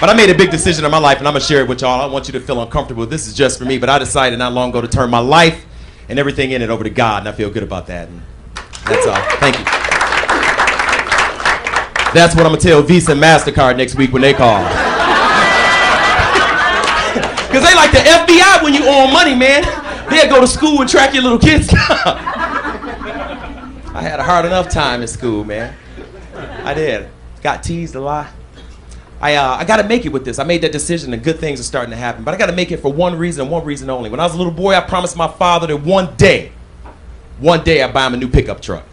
But I made a big decision in my life, and I'm going to share it with y'all. I don't want you to feel uncomfortable. This is just for me, but I decided not long ago to turn my life and everything in it over to God, and I feel good about that. And that's all. Thank you. That's what I'm going to tell Visa and MasterCard next week when they call. Because they like the FBI when you owe money, man. They'll go to school and track your little kids down. I had a hard enough time in school, man. I did. Got teased a lot. I got to make it with this. I made that decision and good things are starting to happen. But I got to make it for one reason and one reason only. When I was a little boy, I promised my father that one day I'd buy him a new pickup truck.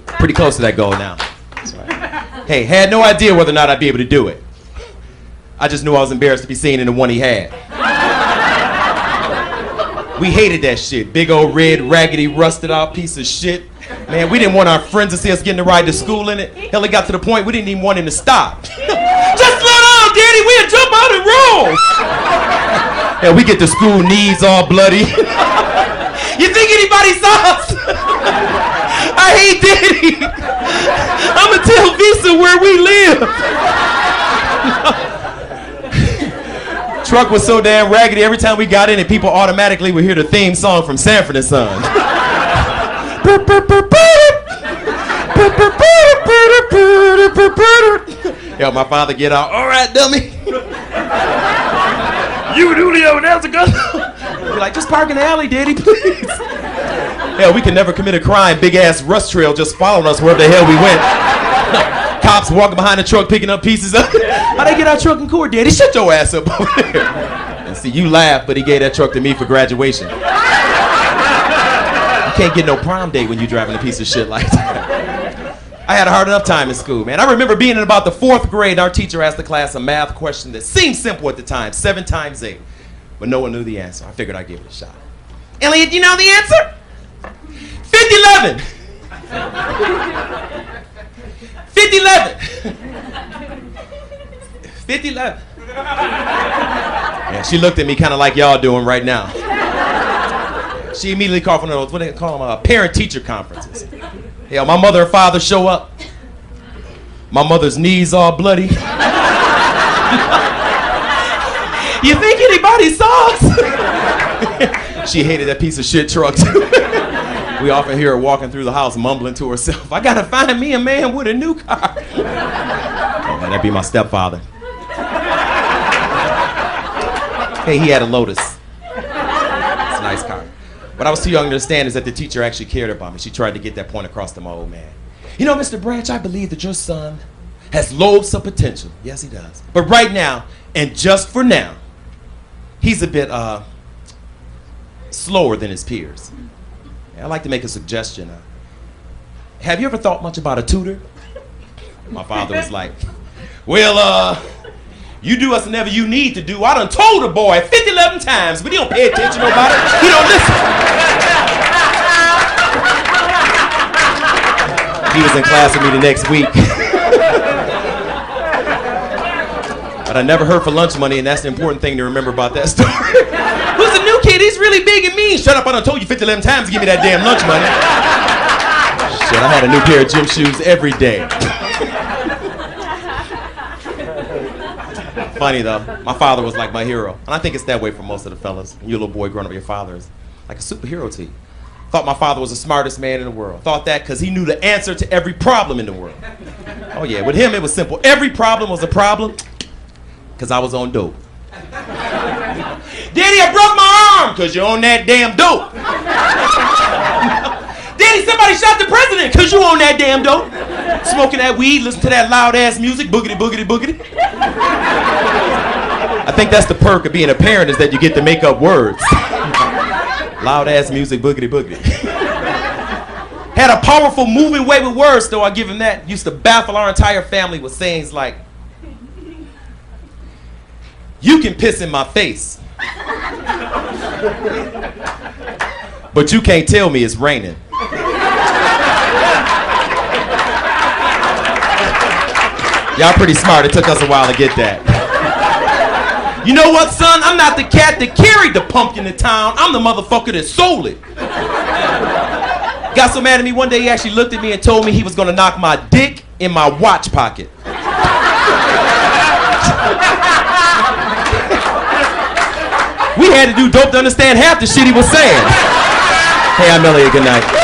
Pretty close to that goal now. That's right. Hey, had no idea whether or not I'd be able to do it. I just knew I was embarrassed to be seen in the one he had. We hated that shit. Big old red, raggedy, rusted out piece of shit. Man, we didn't want our friends to see us getting to ride to school in it. Hell, it got to the point we didn't even want him to stop. Just slow down, Daddy. We'll jump out and roll. Hell, we get to school, knees all bloody. You think anybody saw us? I hate Daddy. I'ma tell Visa where we live. Truck was so damn raggedy, every time we got in it, people automatically would hear the theme song from Sanford and Son. Yo, my father get out. All right, dummy. You Julio, that's a gun. Be like, just park in the alley, Daddy, please. Hell, we can never commit a crime. Big ass rust trail just following us wherever the hell we went. Cops walking behind the truck picking up pieces up. How they get our truck in court, Daddy? Shut your ass up over there. And see, you laugh, but he gave that truck to me for graduation. You can't get no prom date when you driving a piece of shit like that. I had a hard enough time in school, man. I remember being in about the 4th grade, our teacher asked the class a math question that seemed simple at the time, 7 times 8. But no one knew the answer. I figured I'd give it a shot. Elliott, you know the answer? 5011. 5011. 5011. Yeah, she looked at me kind of like y'all doing right now. She immediately called for those, what do they call them, parent-teacher conferences. Yeah, my mother and father show up. My mother's knees all bloody. You think anybody saw us? She hated that piece of shit truck too. We often hear her walking through the house mumbling to herself, I gotta find me a man with a new car. Oh, man, that'd be my stepfather. Hey, he had a Lotus. It's a nice car. What I was too young to understand is that the teacher actually cared about me. She tried to get that point across to my old man. You know, Mr. Branch, I believe that your son has loads of potential. Yes, he does. But right now, and just for now, he's a bit slower than his peers. I'd like to make a suggestion. Have you ever thought much about a tutor? My father was like, well, you do us whatever you need to do. I done told the boy 50-11 times, but he don't pay attention to nobody. He don't listen. He was in class with me the next week. But I never heard for lunch money, and that's the important thing to remember about that story. Who's the new kid? He's really big and mean. Shut up, I done told you 50-11 times to give me that damn lunch money. Shit, I had a new pair of gym shoes every day. Funny though, my father was like my hero. And I think it's that way for most of the fellas. When you're a little boy growing up, your father is like a superhero to you. Thought my father was the smartest man in the world. Thought that because he knew the answer to every problem in the world. Oh yeah, with him it was simple. Every problem was a problem because I was on dope. Daddy, I broke my arm because you're on that damn dope. Daddy, somebody shot the president because you on that damn dope. Smoking that weed, listen to that loud ass music, boogity, boogity, boogity. I think that's the perk of being a parent is that you get to make up words. Loud ass music, boogity, boogity. Had a powerful moving way with words, though, I'll give him that. Used to baffle our entire family with sayings like, you can piss in my face, but you can't tell me it's raining. Y'all pretty smart. It took us a while to get that. You know what, son? I'm not the cat that carried the pumpkin to town. I'm the motherfucker that sold it. Got so mad at me one day, he actually looked at me and told me he was going to knock my dick in my watch pocket. We had to do dope to understand half the shit he was saying. Hey, I'm Elliott. Good night.